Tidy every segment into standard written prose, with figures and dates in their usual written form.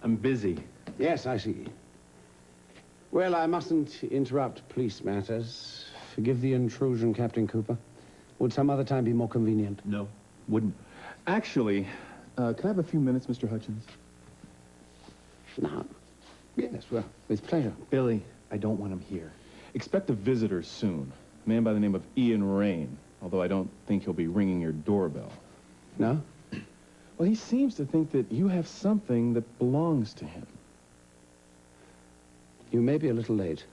I'm busy. Yes, I see. Well, I mustn't interrupt police matters. Forgive the intrusion, Captain Cooper. Would some other time be more convenient? No, wouldn't. Actually, can I have a few minutes, Mr. Hutchins? No. Yes, well, with pleasure. Billy, I don't want him here. Expect a visitor soon. A man by the name of Ian Rain, although I don't think he'll be ringing your doorbell. No? Well, he seems to think that you have something that belongs to him. You may be a little late.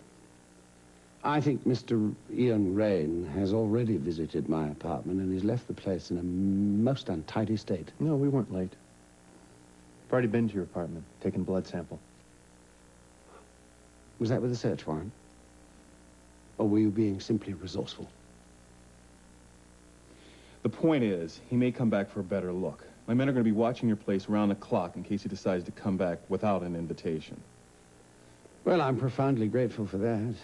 I think Mr. Ian Rain has already visited my apartment and he's left the place in a most untidy state. No, we weren't late. I've already been to your apartment, taken a blood sample. Was that with a search warrant? Or were you being simply resourceful? The point is, he may come back for a better look. My men are going to be watching your place around the clock in case he decides to come back without an invitation. Well, I'm profoundly grateful for that.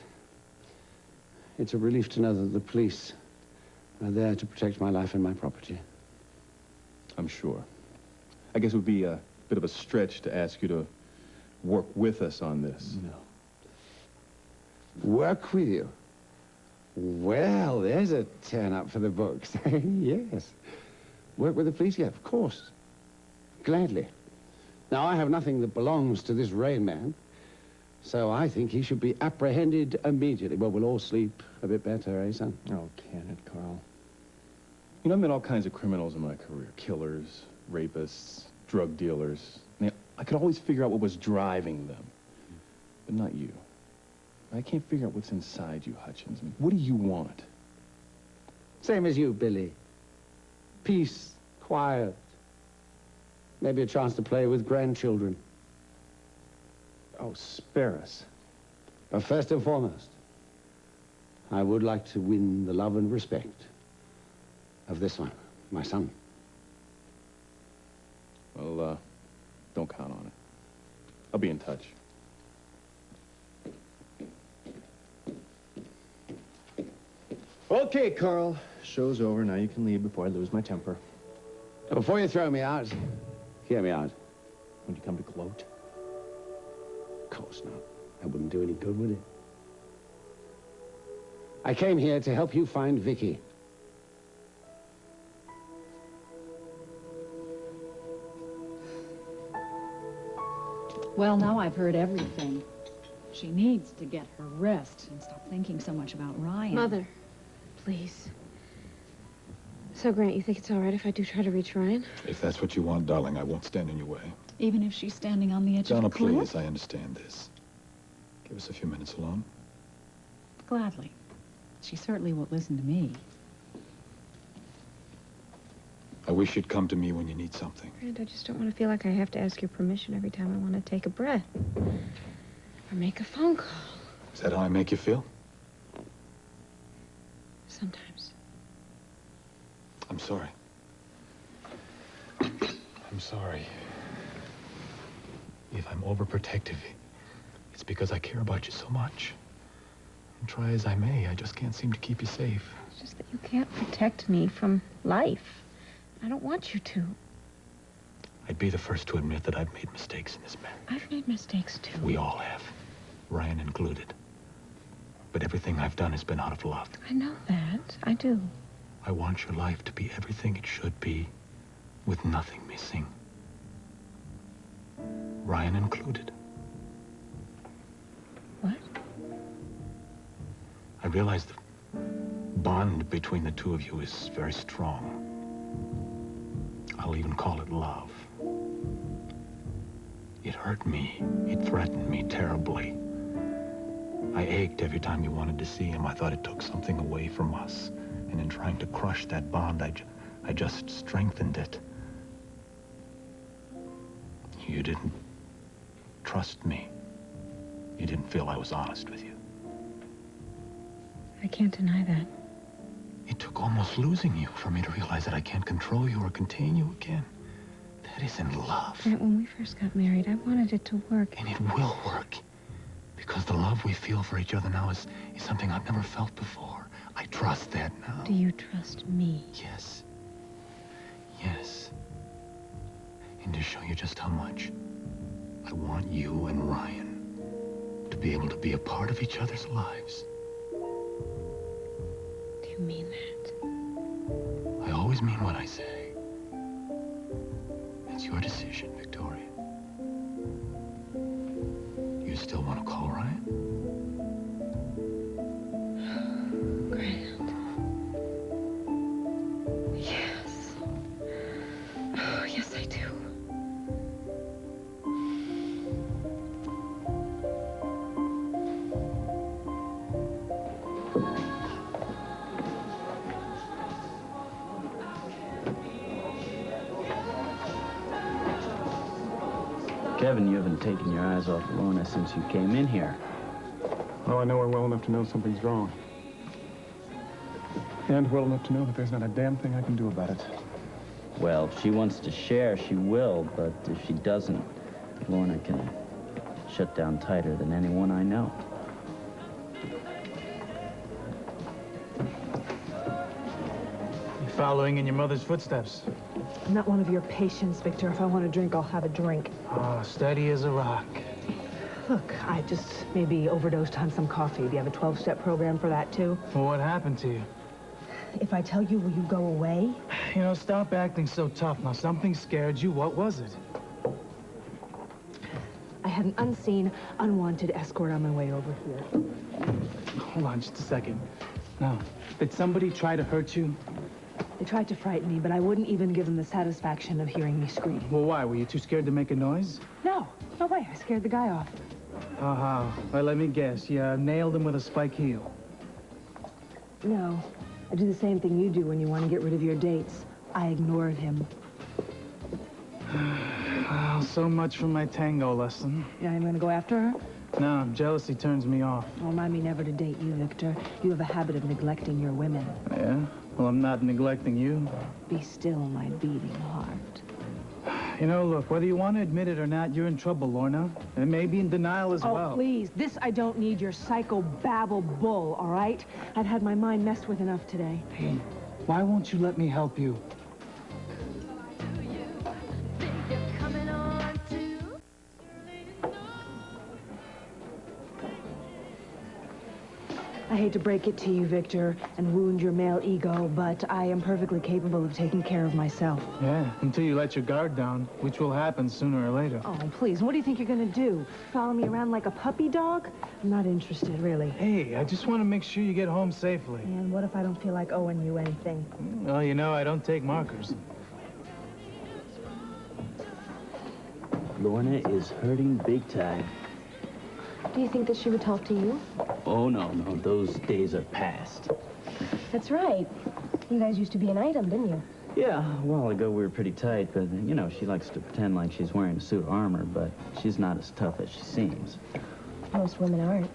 It's a relief to know that the police are there to protect my life and my property. I'm sure. I guess it would be a bit of a stretch to ask you to work with us on this. No. Work with you? Well, there's a turn-up for the books. Yes. Work with the police? Yeah, of course. Gladly. Now, I have nothing that belongs to this Rain man, so I think he should be apprehended immediately. Well, we'll all sleep a bit better, eh, son? Oh, can it, Carl? You know, I've met all kinds of criminals in my career. Killers, rapists, drug dealers. I could always figure out what was driving them. But not you. I can't figure out what's inside you, Hutchins. I mean, what do you want? Same as you, Billy. Peace, quiet. Maybe a chance to play with grandchildren. Oh, spare us. But first and foremost, I would like to win the love and respect of this one, my son. Well, don't count on it. I'll be in touch. Okay, Carl. Show's over. Now you can leave before I lose my temper. Before you throw me out, hear me out. Would you come to gloat? Of course not. That wouldn't do any good, would it? I came here to help you find Vicky. Well, now I've heard everything. She needs to get her rest and stop thinking so much about Ryan. Mother, please. So, Grant, you think it's all right if I do try to reach Ryan? If that's what you want, darling, I won't stand in your way. Even if she's standing on the edge Donna, of the cliff? please, I understand this. Give us a few minutes alone. Gladly. She certainly won't listen to me. I wish you'd come to me when you need something. Grant, I just don't want to feel like I have to ask your permission every time I want to take a breath. Or make a phone call. Is that how I make you feel? Sometimes. I'm sorry. I'm sorry. If I'm overprotective, it's because I care about you so much. And try as I may, I just can't seem to keep you safe. It's just that you can't protect me from life. I don't want you to. I'd be the first to admit that I've made mistakes in this marriage. I've made mistakes, too. We all have. Ryan included. But everything I've done has been out of love. I know that. I do. I want your life to be everything it should be, with nothing missing. Ryan included. What? I realize the bond between the two of you is very strong. I'll even call it love. It hurt me. It threatened me terribly. I ached every time you wanted to see him. I thought it took something away from us. And in trying to crush that bond, I just strengthened it. You didn't trust me. You didn't feel I was honest with you. I can't deny that. It took almost losing you for me to realize that I can't control you or contain you again. That isn't love. Grant, when we first got married, I wanted it to work. And it will work. Because the love we feel for each other now is something I've never felt before. I trust that now. Do you trust me? Yes. Yes. And to show you just how much, I want you and Ryan to be able to be a part of each other's lives. Do you mean that? I always mean what I say. It's your decision, Victoria. You still want to call Ryan? Grant. Yes. Oh, yes, I do. Kevin, you haven't taken your eyes off Lorna since you came in here. Oh, I know her well enough to know something's wrong. And well enough to know that there's not a damn thing I can do about it. Well, if she wants to share, she will, but if she doesn't, Lorna can shut down tighter than anyone I know. You're following in your mother's footsteps. I'm not one of your patients, Victor. If I want a drink, I'll have a drink. Oh, steady as a rock. Look, I just maybe overdosed on some coffee. Do you have a 12-step program for that, too? Well, what happened to you? If I tell you, will you go away? You know, stop acting so tough. Now, something scared you. What was it? I had an unseen, unwanted escort on my way over here. Hold on just a second. Now, did somebody try to hurt you? They tried to frighten me, but I wouldn't even give them the satisfaction of hearing me scream. Well, why? Were you too scared to make a noise? No way. I scared the guy off. Uh-huh. Well, let me guess. You nailed him with a spike heel. No, I do the same thing you do when you want to get rid of your dates. I ignored him. Well, so much for my tango lesson. Yeah, I'm gonna go after her? No, jealousy turns me off. Remind me never to date you, Victor. You have a habit of neglecting your women. Yeah? Well, I'm not neglecting you. Be still, my beating heart. You know, look, whether you want to admit it or not, you're in trouble, Lorna. And maybe in denial as well. Oh, please. This I don't need your psycho-babble bull, all right? I've had my mind messed with enough today. Hey, why won't you let me help you? I hate to break it to you, Victor, and wound your male ego, but I am perfectly capable of taking care of myself. Yeah, until you let your guard down, which will happen sooner or later. Oh, please. What do you think you're gonna do? Follow me around like a puppy dog? I'm not interested, really. Hey, I just want to make sure you get home safely. And what if I don't feel like owing you anything? Well, you know, I don't take markers. Lorna is hurting big time. Do you think that she would talk to you? Oh, no, those days are past. That's right. You guys used to be an item, didn't you? Yeah, a while ago we were pretty tight, but, you know, she likes to pretend like she's wearing a suit of armor, but she's not as tough as she seems. Most women aren't.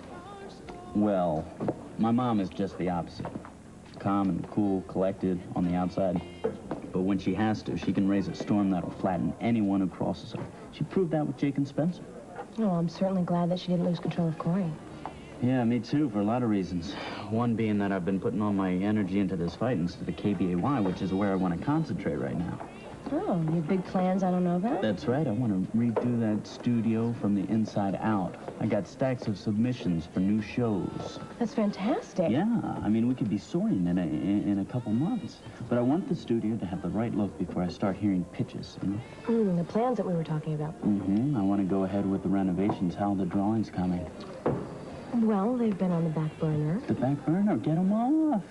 Well, my mom is just the opposite. Calm and cool, collected on the outside. But when she has to, she can raise a storm that'll flatten anyone who crosses her. She proved that with Jake and Spencer. Oh, I'm certainly glad that she didn't lose control of Cory. Yeah, me too, for a lot of reasons. One being that I've been putting all my energy into this fight instead of KBAY, which is where I want to concentrate right now. Oh, you have big plans I don't know about? That's right. I want to redo that studio from the inside out. I got stacks of submissions for new shows. That's fantastic. Yeah, I mean, we could be soaring in a couple months. But I want the studio to have the right look before I start hearing pitches, you know? The plans that we were talking about. I want to go ahead with the renovations. How are the drawings coming? Well, they've been on the back burner. The back burner? Get them off.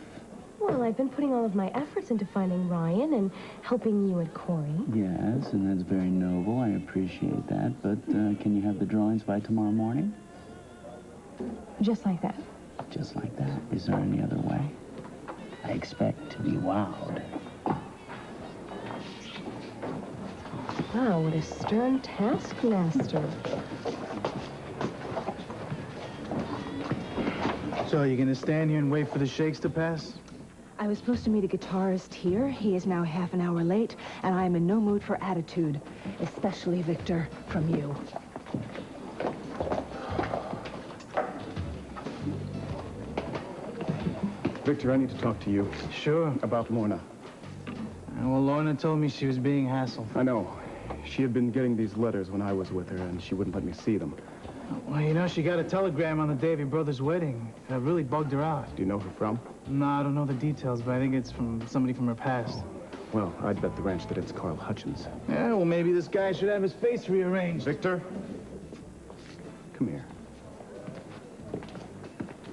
Well, I've been putting all of my efforts into finding Ryan and helping you and Cory. Yes, and that's very noble. I appreciate that. But can you have the drawings by tomorrow morning? Just like that. Just like that. Is there any other way? I expect to be wowed. Wow, what a stern taskmaster. So, you gonna stand here and wait for the shakes to pass? I was supposed to meet a guitarist here. He is now half an hour late, and I am in no mood for attitude, especially, Victor, from you. Victor, I need to talk to you Sure. about Lorna. Well, Lorna told me she was being hassled. I know. She had been getting these letters when I was with her, and she wouldn't let me see them. Well, you know, she got a telegram on the day of your brother's wedding. That really bugged her out. Do you know who from? No, I don't know the details, but I think it's from somebody from her past. Well, I'd bet the ranch that it's Carl Hutchins. Yeah, well, maybe this guy should have his face rearranged. Victor? Come here.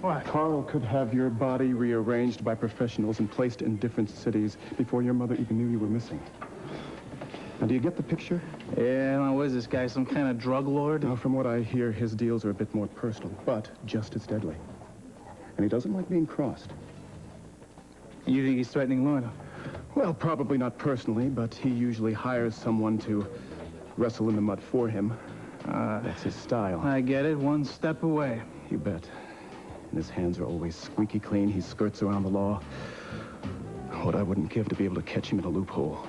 What? Carl could have your body rearranged by professionals and placed in different cities before your mother even knew you were missing. Now, do you get the picture? Yeah, now, what is this guy, some kind of drug lord? Now, from what I hear, his deals are a bit more personal, but just as deadly. And he doesn't like being crossed. You think he's threatening Lorna? Well, probably not personally, but he usually hires someone to wrestle in the mud for him. That's his style. I get it, one step away. You bet. And his hands are always squeaky clean. He skirts around the law. What I wouldn't give to be able to catch him in a loophole.